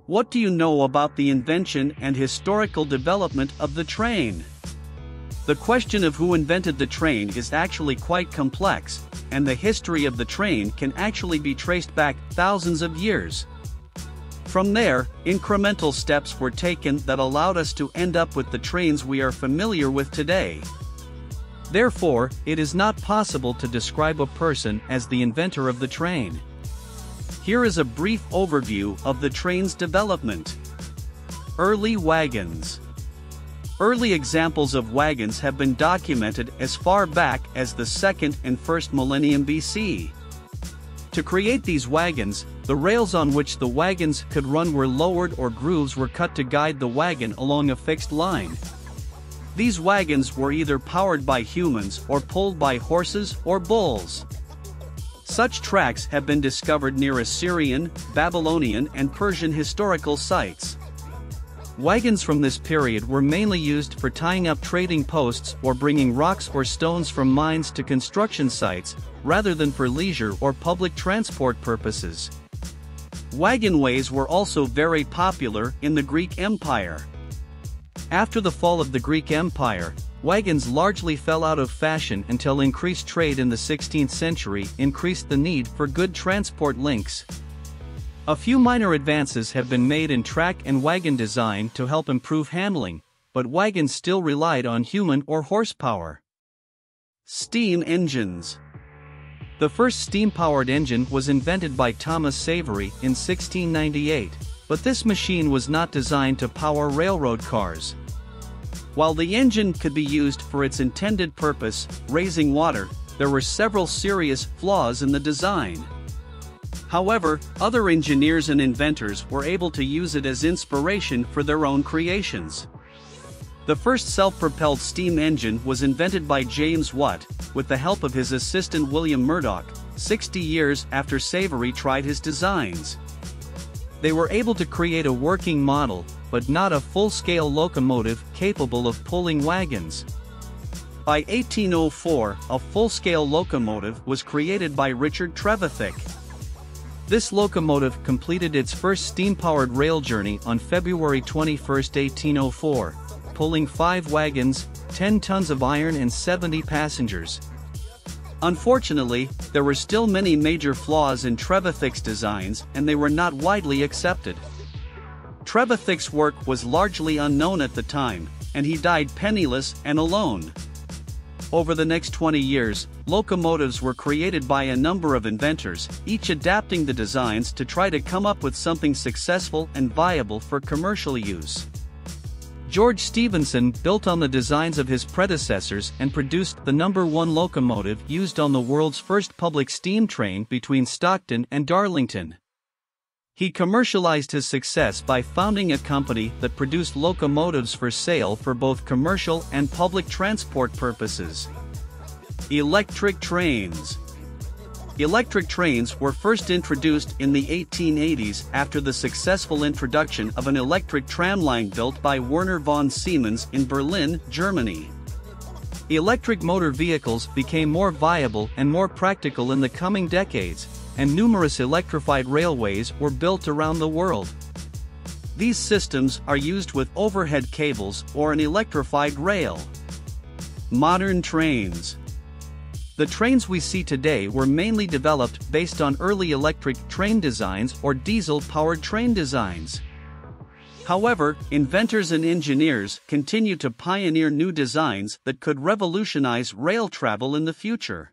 What do you know about the invention and historical development of the train? The question of who invented the train is actually quite complex, and the history of the train can actually be traced back thousands of years. From there, incremental steps were taken that allowed us to end up with the trains we are familiar with today. Therefore, it is not possible to describe a person as the inventor of the train. Here is a brief overview of the train's development. Early wagons. Early examples of wagons have been documented as far back as the 2nd and 1st millennium BC. To create these wagons, the rails on which the wagons could run were lowered or grooves were cut to guide the wagon along a fixed line. These wagons were either powered by humans or pulled by horses or bulls. Such tracks have been discovered near Assyrian, Babylonian, and Persian historical sites. Wagons from this period were mainly used for tying up trading posts or bringing rocks or stones from mines to construction sites, rather than for leisure or public transport purposes. Wagonways were also very popular in the Greek Empire. After the fall of the Greek Empire, wagons largely fell out of fashion until increased trade in the 16th century increased the need for good transport links. A few minor advances have been made in track and wagon design to help improve handling, but wagons still relied on human or horsepower. Steam engines. The first steam-powered engine was invented by Thomas Savery in 1698, but this machine was not designed to power railroad cars. While the engine could be used for its intended purpose, raising water, there were several serious flaws in the design. However, other engineers and inventors were able to use it as inspiration for their own creations. The first self-propelled steam engine was invented by James Watt, with the help of his assistant William Murdoch, 60 years after Savery tried his designs. They were able to create a working model, but not a full-scale locomotive capable of pulling wagons. By 1804, a full-scale locomotive was created by Richard Trevithick. This locomotive completed its first steam-powered rail journey on February 21, 1804, pulling 5 wagons, 10 tons of iron and 70 passengers. Unfortunately, there were still many major flaws in Trevithick's designs and they were not widely accepted. Trevithick's work was largely unknown at the time, and he died penniless and alone. Over the next 20 years, locomotives were created by a number of inventors, each adapting the designs to try to come up with something successful and viable for commercial use. George Stephenson built on the designs of his predecessors and produced the No. 1 locomotive used on the world's first public steam train between Stockton and Darlington. He commercialized his success by founding a company that produced locomotives for sale for both commercial and public transport purposes. Electric trains. Electric trains were first introduced in the 1880s after the successful introduction of an electric tramline built by Werner von Siemens in Berlin, Germany. Electric motor vehicles became more viable and more practical in the coming decades, and numerous electrified railways were built around the world. These systems are used with overhead cables or an electrified rail. Modern trains. The trains we see today were mainly developed based on early electric train designs or diesel-powered train designs. However, inventors and engineers continue to pioneer new designs that could revolutionize rail travel in the future.